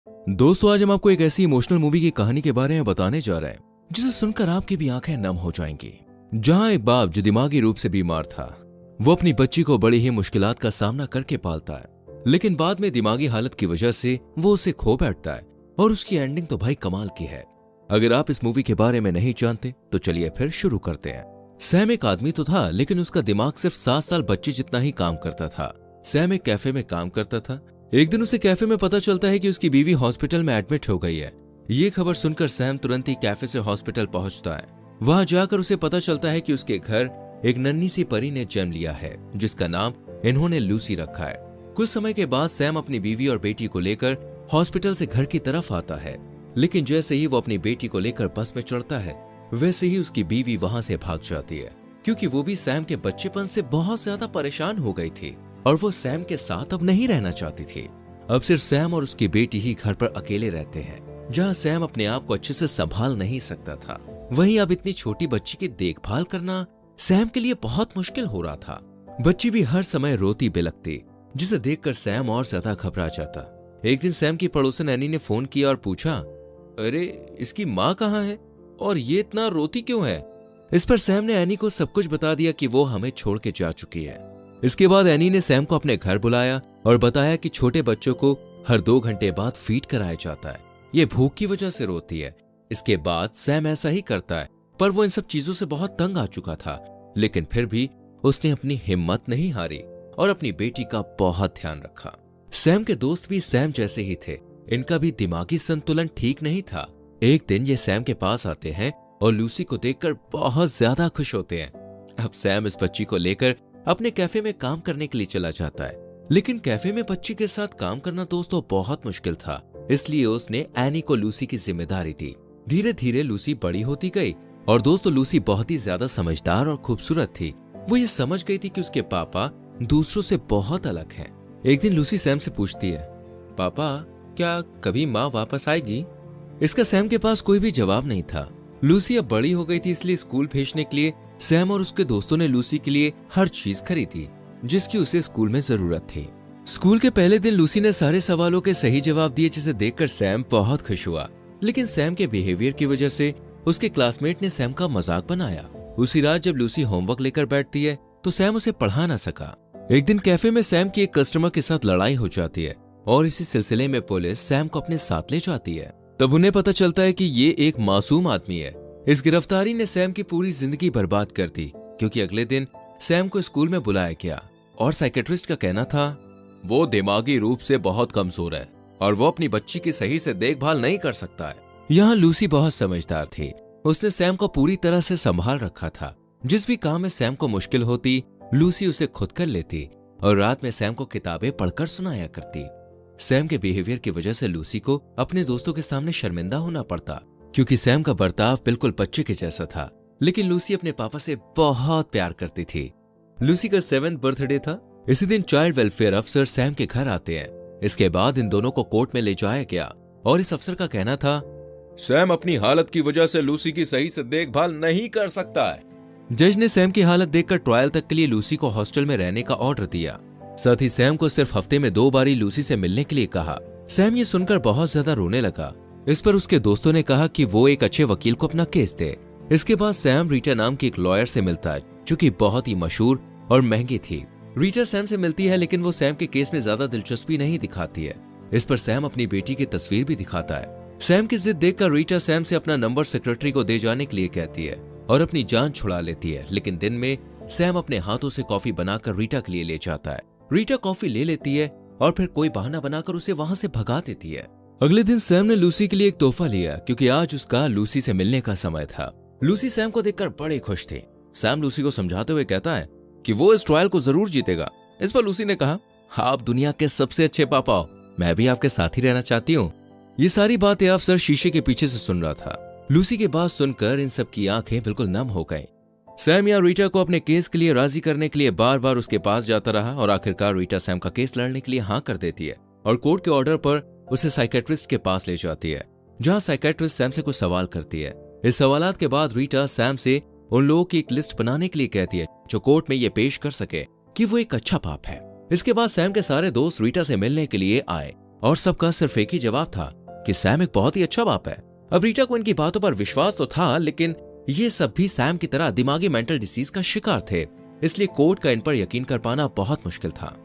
दोस्तों, आज हम आपको एक ऐसी इमोशनल मूवी की कहानी के बारे में बताने जा रहे हैं जिसे सुनकर आपकी भी आंखें नम हो जाएंगी। जहां एक बाप जो दिमागी रूप से बीमार था, वो अपनी बच्ची को बड़ी ही मुश्किलात का सामना करके पालता है, लेकिन बाद में दिमागी हालत की वजह से वो उसे खो बैठता है और उसकी एंडिंग तो भाई कमाल की है। अगर आप इस मूवी के बारे में नहीं जानते तो चलिए फिर शुरू करते हैं। सैम एक आदमी तो था, लेकिन उसका दिमाग सिर्फ 7 साल बच्चे जितना ही काम करता था। सैम एक कैफे में काम करता था। एक दिन उसे कैफे में पता चलता है कि उसकी बीवी हॉस्पिटल में एडमिट हो गई है। ये खबर सुनकर सैम तुरंत ही कैफे से हॉस्पिटल पहुंचता है। वहां जाकर उसे पता चलता है कि उसके घर एक नन्ही सी परी ने जन्म लिया है, जिसका नाम इन्होंने लूसी रखा है। कुछ समय के बाद सैम अपनी बीवी और बेटी को लेकर हॉस्पिटल से घर की तरफ आता है, लेकिन जैसे ही वो अपनी बेटी को लेकर बस में चढ़ता है, वैसे ही उसकी बीवी वहां से भाग जाती है, क्योंकि वो भी सैम के बच्चेपन से बहुत ज्यादा परेशान हो गई थी और वो सैम के साथ अब नहीं रहना चाहती थी। अब सिर्फ सैम और उसकी बेटी ही घर पर अकेले रहते हैं, जहां सैम अपने आप को अच्छे से संभाल नहीं सकता था। वहीं अब इतनी छोटी बच्ची की देखभाल करना सैम के लिए बहुत मुश्किल हो रहा था। बच्ची भी हर समय रोती बिलखती, जिसे देखकर सैम और ज्यादा घबरा जाता। एक दिन सैम की पड़ोसन एनी ने फोन किया और पूछा, अरे इसकी माँ कहाँ है और ये इतना रोती क्यों है? इस पर सैम ने एनी को सब कुछ बता दिया कि वो हमें छोड़ के जा चुकी है। इसके बाद एनी ने सैम को अपने घर बुलाया और बताया कि छोटे बच्चों को हर 2 घंटे बाद फीड कराया जाता है। ये भूख की वजह से रोती है। इसके बाद सैम ऐसा ही करता है, पर वो इन सब चीजों से बहुत तंग आ चुका था, लेकिन फिर भी उसने अपनी हिम्मत नहीं हारी और अपनी बेटी का बहुत ध्यान रखा। सैम के दोस्त भी सैम जैसे ही थे। इनका भी दिमागी संतुलन ठीक नहीं था। एक दिन ये सैम के पास आते हैं और लूसी को देखकर बहुत ज्यादा खुश होते हैं। अब सैम इस बच्ची को लेकर अपने कैफे में काम करने के लिए चला जाता है, लेकिन कैफे में बच्ची के साथ काम करना दोस्तों बहुत मुश्किल था, इसलिए उसने एनी को लूसी की जिम्मेदारी दी। धीरे धीरे लूसी बड़ी होती गई और दोस्तों लूसी बहुत ही ज्यादा समझदार और खूबसूरत थी। वो ये समझ गई थी कि उसके पापा दूसरों से बहुत अलग हैं। एक दिन लूसी सैम से पूछती है, पापा क्या कभी माँ वापस आएगी? इसका सैम के पास कोई भी जवाब नहीं था। लूसी अब बड़ी हो गई थी, इसलिए स्कूल भेजने के लिए सैम और उसके दोस्तों ने लूसी के लिए हर चीज खरीदी जिसकी उसे स्कूल में जरूरत थी। स्कूल के पहले दिन लूसी ने सारे सवालों के सही जवाब दिए, जिसे देखकर सैम बहुत खुश हुआ, लेकिन सैम के बिहेवियर की वजह से उसके क्लासमेट ने सैम का मजाक बनाया। उसी रात जब लूसी होमवर्क लेकर बैठती है तो सैम उसे पढ़ा ना सका। एक दिन कैफे में सैम की एक कस्टमर के साथ लड़ाई हो जाती है और इसी सिलसिले में पुलिस सैम को अपने साथ ले जाती है। तब उन्हें पता चलता है कि ये एक मासूम आदमी है। इस गिरफ्तारी ने सैम की पूरी जिंदगी बर्बाद कर दी, क्योंकि अगले दिन सैम को स्कूल में बुलाया गया और साइकेट्रिस्ट का कहना था, वो दिमागी रूप से बहुत कमजोर है और वो अपनी बच्ची की सही से देखभाल नहीं कर सकता है। यहाँ लूसी बहुत समझदार थी। उसने सैम को पूरी तरह से संभाल रखा था। जिस भी काम में सैम को मुश्किल होती, लूसी उसे खुद कर लेती और रात में सैम को किताबें पढ़कर सुनाया करती। सैम के बिहेवियर की वजह से लूसी को अपने दोस्तों के सामने शर्मिंदा होना पड़ता, क्योंकि सैम का बर्ताव बिल्कुल बच्चे के जैसा था। लेकिन लूसी अपने पापा से बहुत प्यार करती थी। लूसी का 7th बर्थडे था। इसी दिन चाइल्ड वेलफेयर अफसर सैम के घर आते हैं। इसके बाद इन दोनों को कोर्ट में ले जाया गया और इस अफसर का कहना था, सैम अपनी हालत की वजह से लूसी की सही से देखभाल नहीं कर सकता है। जज ने सैम की हालत देखकर ट्रायल तक के लिए लूसी को हॉस्टल में रहने का ऑर्डर दिया। साथ ही सैम को सिर्फ हफ्ते में 2 बारी लूसी से मिलने के लिए कहा। सैम ये सुनकर बहुत ज्यादा रोने लगा। इस पर उसके दोस्तों ने कहा कि वो एक अच्छे वकील को अपना केस दे। इसके बाद सैम रीटा नाम की एक लॉयर से मिलता है, जो कि बहुत ही मशहूर और महंगी थी। रीटा सैम से मिलती है, लेकिन वो सैम के केस में ज्यादा दिलचस्पी नहीं दिखाती है। इस पर सैम अपनी बेटी की तस्वीर भी दिखाता है। सैम की जिद देखकर रीटा सैम से अपना नंबर सेक्रेटरी को दे जाने के लिए कहती है और अपनी जान छुड़ा लेती है। लेकिन दिन में सैम अपने हाथों से कॉफी बनाकर रीटा के लिए ले जाता है। रीटा कॉफी ले लेती है और फिर कोई बहाना बनाकर उसे वहां से भगा देती है। अगले दिन सैम ने लूसी के लिए एक तोहफा लिया, क्योंकि आज उसका लूसी से मिलने का समय था। लूसी सैम को देखकर बड़े खुश थी। सैम लूसी को समझाते हुए कहता है कि वो इस ट्रायल को जरूर जीतेगा। इस पर लूसी ने कहा, आप दुनिया के सबसे अच्छे पापा हो, मैं भी आपके साथ ही रहना चाहती हूँ। ये सारी बातें अफसर शीशे के पीछे से सुन रहा था। लूसी की बात सुनकर इन सब की आंखें बिल्कुल नम हो गईं। सैम या रीटा को अपने केस के लिए राजी करने के लिए बार बार उसके पास जाता रहा और आखिरकार रीटा सैम का केस लड़ने के लिए हाँ कर देती है और कोर्ट के ऑर्डर पर उसे साइकेट्रिस्ट के पास ले जाती है, जहां साइकेट्रिस्ट सैम से कुछ सवाल करती है। इस सवालात के बाद रीटा सैम से उन लोगों की एक लिस्ट बनाने के लिए कहती है जो कोर्ट में ये पेश कर सके कि वो एक अच्छा बाप है। इसके बाद सैम के सारे दोस्त रीटा से मिलने के लिए आए और सबका सिर्फ एक ही जवाब था कि सैम एक बहुत ही अच्छा बाप है। अब रीटा को इनकी बातों पर विश्वास तो था, लेकिन ये सब भी सैम की तरह दिमागी मेंटल डिसीज का शिकार थे, इसलिए कोर्ट का इन पर यकीन कर पाना बहुत मुश्किल था।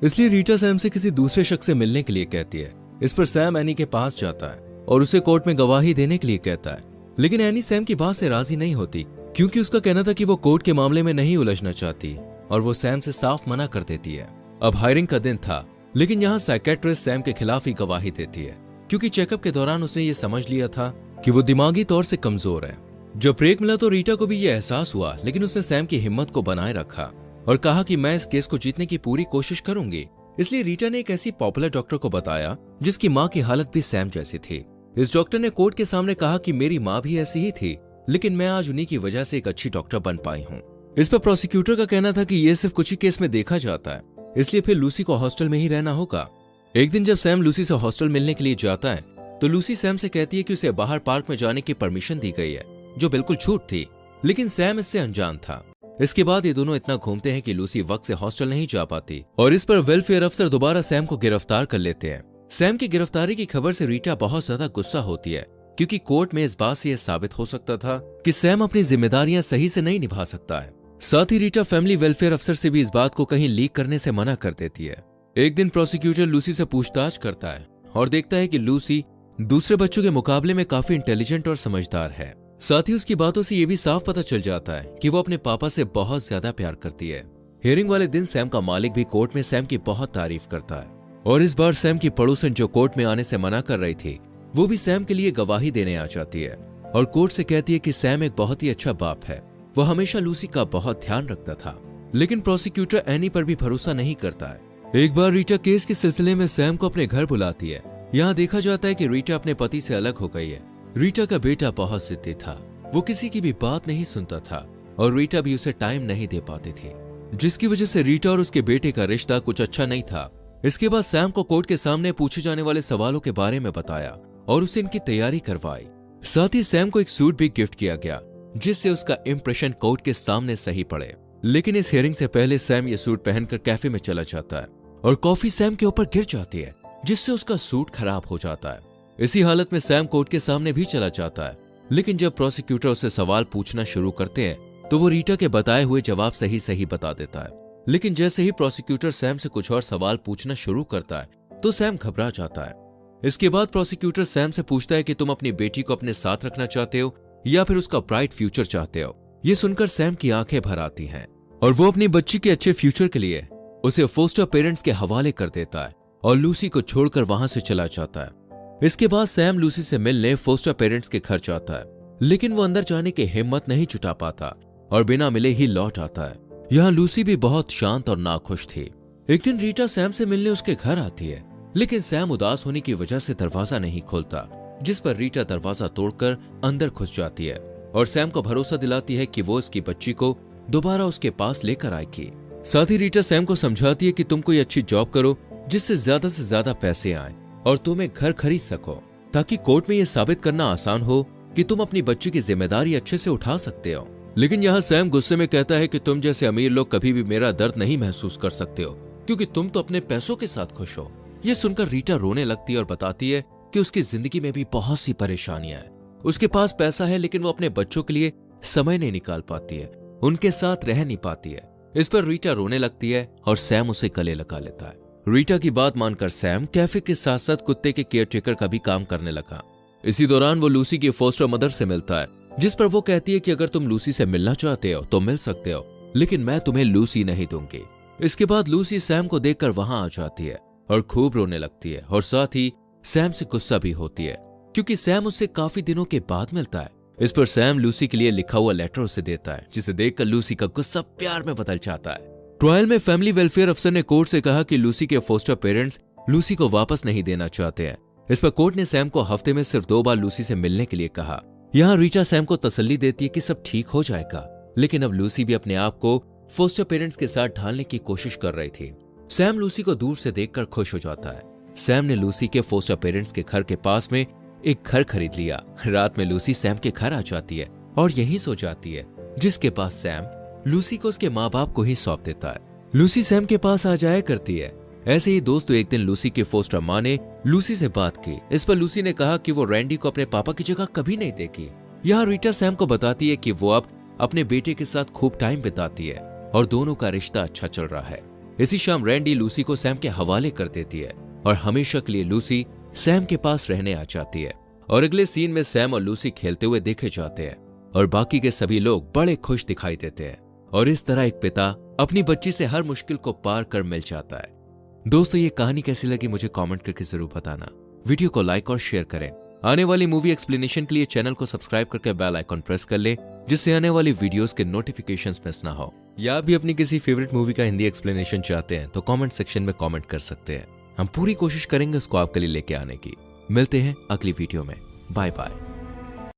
इसलिए रीटा सैम से किसी दूसरे शख्स से मिलने के लिए कहती है। इस पर सैम एनी के पास जाता है और उसे कोर्ट में गवाही देने के लिए कहता है, लेकिन एनी सैम की बात से राजी नहीं होती, क्योंकि उसका कहना था कि वो कोर्ट के मामले में नहीं उलझना चाहती और वो सैम से साफ मना कर देती है। अब हायरिंग का दिन था, लेकिन यहाँ साइकेट्रिस्ट सैम के खिलाफ ही गवाही देती है, क्योंकि चेकअप के दौरान उसने ये समझ लिया था कि वो दिमागी तौर से कमजोर है। जब ब्रेक मिला तो रीटा को भी ये एहसास हुआ, लेकिन उसने सैम की हिम्मत को बनाए रखा और कहा कि मैं इस केस को जीतने की पूरी कोशिश करूंगी। इसलिए रीटा ने एक ऐसी पॉपुलर डॉक्टर को बताया जिसकी माँ की हालत भी सैम जैसी थी। इस डॉक्टर ने कोर्ट के सामने कहा कि मेरी माँ भी ऐसी ही थी, लेकिन मैं आज उन्हीं की वजह से एक अच्छी डॉक्टर बन पाई हूँ। इस पर प्रोसिक्यूटर का कहना था कि ये सिर्फ कुछ ही केस में देखा जाता है, इसलिए फिर लूसी को हॉस्टल में ही रहना होगा। एक दिन जब सैम लूसी से हॉस्टल मिलने के लिए जाता है तो लूसी सैम से कहती है कि उसे बाहर पार्क में जाने की परमिशन दी गई है, जो बिल्कुल झूठ थी, लेकिन सैम इससे अनजान था। इसके बाद ये दोनों इतना घूमते हैं कि लूसी वक्त से हॉस्टल नहीं जा पाती और इस पर वेलफेयर अफसर दोबारा सैम को गिरफ्तार कर लेते हैं। सैम की गिरफ्तारी की खबर से रीटा बहुत ज्यादा गुस्सा होती है, क्योंकि कोर्ट में इस बात से यह साबित हो सकता था कि सैम अपनी जिम्मेदारियां सही से नहीं निभा सकता है। साथ ही रीटा फैमिली वेलफेयर अफसर से भी इस बात को कहीं लीक करने से मना कर देती है। एक दिन प्रोसिक्यूटर लूसी से पूछताछ करता है और देखता है कि लूसी दूसरे बच्चों के मुकाबले में काफी इंटेलिजेंट और समझदार है। साथ ही उसकी बातों से यह भी साफ पता चल जाता है कि वो अपने पापा से बहुत ज्यादा प्यार करती है। हियरिंग वाले दिन सैम का मालिक भी कोर्ट में सैम की बहुत तारीफ करता है और इस बार सैम की पड़ोसन जो कोर्ट में आने से मना कर रही थी, वो भी सैम के लिए गवाही देने आ जाती है और कोर्ट से कहती है कि सैम एक बहुत ही अच्छा बाप है, वो हमेशा लूसी का बहुत ध्यान रखता था। लेकिन प्रोसिक्यूटर एनी पर भी भरोसा नहीं करता है। एक बार रीटा केस के सिलसिले में सैम को अपने घर बुलाती है। यहाँ देखा जाता है कि रीटा अपने पति से अलग हो गई है। रीटा का बेटा बहुत जिद्दी था, वो किसी की भी बात नहीं सुनता था और रीटा भी उसे टाइम नहीं दे पाती थी, जिसकी वजह से रीटा और उसके बेटे का रिश्ता कुछ अच्छा नहीं था। इसके बाद सैम को कोर्ट के सामने पूछे जाने वाले सवालों के बारे में बताया और उसे इनकी तैयारी करवाई। साथ ही सैम को एक सूट भी गिफ्ट किया गया, जिससे उसका इंप्रेशन कोर्ट के सामने सही पड़े। लेकिन इस हियरिंग से पहले सैम ये सूट पहनकर कैफे में चला जाता है और कॉफी सैम के ऊपर गिर जाती है, जिससे उसका सूट खराब हो जाता है। इसी हालत में सैम कोर्ट के सामने भी चला जाता है, लेकिन जब प्रोसिक्यूटर उसे सवाल पूछना शुरू करते हैं तो वो रीटा के बताए हुए जवाब सही सही बता देता है। लेकिन जैसे ही प्रोसिक्यूटर सैम से कुछ और सवाल पूछना शुरू करता है तो सैम घबरा जाता है। इसके बाद प्रोसिक्यूटर सैम से पूछता है कि तुम अपनी बेटी को अपने साथ रखना चाहते हो या फिर उसका ब्राइट फ्यूचर चाहते हो। ये सुनकर सैम की आंखें भर आती हैं और वो अपनी बच्ची के अच्छे फ्यूचर के लिए उसे फोस्टर पेरेंट्स के हवाले कर देता है और लूसी को छोड़कर वहां से चला जाता है। इसके बाद सैम लूसी से मिलने फोस्टर पेरेंट्स के घर जाता है, लेकिन वो अंदर जाने की हिम्मत नहीं जुटा पाता और बिना मिले ही लौट आता है। यहाँ लूसी भी बहुत शांत और नाखुश थी। एक दिन रीटा सैम से मिलने उसके घर आती है, लेकिन सैम उदास होने की वजह से दरवाजा नहीं खोलता, जिस पर रीटा दरवाजा तोड़कर अंदर घुस जाती है और सैम को भरोसा दिलाती है कि वो उसकी बच्ची को दोबारा उसके पास लेकर आएगी। साथ ही रीटा सैम को समझाती है कि तुम कोई अच्छी जॉब करो जिससे से ज्यादा पैसे आए और तुम एक घर खरीद सको, ताकि कोर्ट में यह साबित करना आसान हो कि तुम अपनी बच्ची की जिम्मेदारी अच्छे से उठा सकते हो। लेकिन यहाँ सैम गुस्से में कहता है कि तुम जैसे अमीर लोग कभी भी मेरा दर्द नहीं महसूस कर सकते हो, क्योंकि तुम तो अपने पैसों के साथ खुश हो। ये सुनकर रीटा रोने लगती है और बताती है कि उसकी जिंदगी में भी बहुत सी परेशानियां हैं। उसके पास पैसा है, लेकिन वो अपने बच्चों के लिए समय नहीं निकाल पाती है, उनके साथ रह नहीं पाती है। इस पर रीटा रोने लगती है और सैम उसे गले लगा लेता है। रीटा की बात मानकर सैम कैफे के साथ साथ कुत्ते के केयरटेकर का भी काम करने लगा। इसी दौरान वो लूसी की फोस्टर मदर से मिलता है, जिस पर वो कहती है कि अगर तुम लूसी से मिलना चाहते हो तो मिल सकते हो, लेकिन मैं तुम्हें लूसी नहीं दूंगी। इसके बाद लूसी सैम को देखकर वहां आ जाती है और खूब रोने लगती है और साथ ही सैम से गुस्सा भी होती है, क्योंकि सैम उससे काफी दिनों के बाद मिलता है। इस पर सैम लूसी के लिए लिखा हुआ लेटर उसे देता है, जिसे देखकर लूसी का गुस्सा प्यार में बदल जाता है। ट्रायल में फैमिली वेलफेयर अफसर ने कोर्ट से कहा कि लूसी के फोस्टर पेरेंट्स लूसी को वापस नहीं देना चाहते हैं। इस पर कोर्ट ने सैम को हफ्ते में सिर्फ 2 बार लूसी से मिलने के लिए कहा। यहाँ रीटा सैम को तसल्ली देती है कि सब ठीक हो जाएगा, लेकिन अब लूसी भी अपने आप को फोस्टर पेरेंट्स के साथ ढालने की कोशिश कर रही थी। सैम लूसी को दूर से देखकर खुश हो जाता है। सैम ने लूसी के फोस्टर पेरेंट्स के घर के पास में एक घर खरीद लिया। रात में लूसी सैम के घर आ जाती है और यहीं सो जाती है, जिसके पास सैम लूसी को उसके माँ बाप को ही सौंप देता है। लूसी सैम के पास आ जाया करती है ऐसे ही दोस्तों एक दिन लूसी की फोस्टर माँ ने लूसी से बात की। इस पर लूसी ने कहा कि वो रैंडी को अपने पापा की जगह कभी नहीं देखी। यहाँ रीटा सैम को बताती है कि वो अब अपने बेटे के साथ खूब टाइम बिताती है और दोनों का रिश्ता अच्छा चल रहा है। इसी शाम रैंडी लूसी को सैम के हवाले कर देती है और हमेशा के लिए लूसी सैम के पास रहने आ जाती है। और अगले सीन में सैम और लूसी खेलते हुए देखे जाते हैं और बाकी के सभी लोग बड़े खुश दिखाई देते हैं। और इस तरह एक पिता अपनी बच्ची से हर मुश्किल को पार कर मिल जाता है। दोस्तों ये कहानी कैसी लगी मुझे कमेंट करके जरूर बताना। वीडियो को लाइक और शेयर करें। आने वाली मूवी एक्सप्लेनेशन के लिए चैनल को सब्सक्राइब करके बेल आइकॉन प्रेस कर ले, जिससे आने वाली वीडियोस के नोटिफिकेशंस मिस ना हो। या भी अपनी किसी फेवरेट मूवी का हिंदी एक्सप्लेनेशन चाहते हैं तो कमेंट सेक्शन में कमेंट कर सकते हैं। हम पूरी कोशिश करेंगे उसको आपके लिए लेके आने की। मिलते हैं अगली वीडियो में। Bye bye.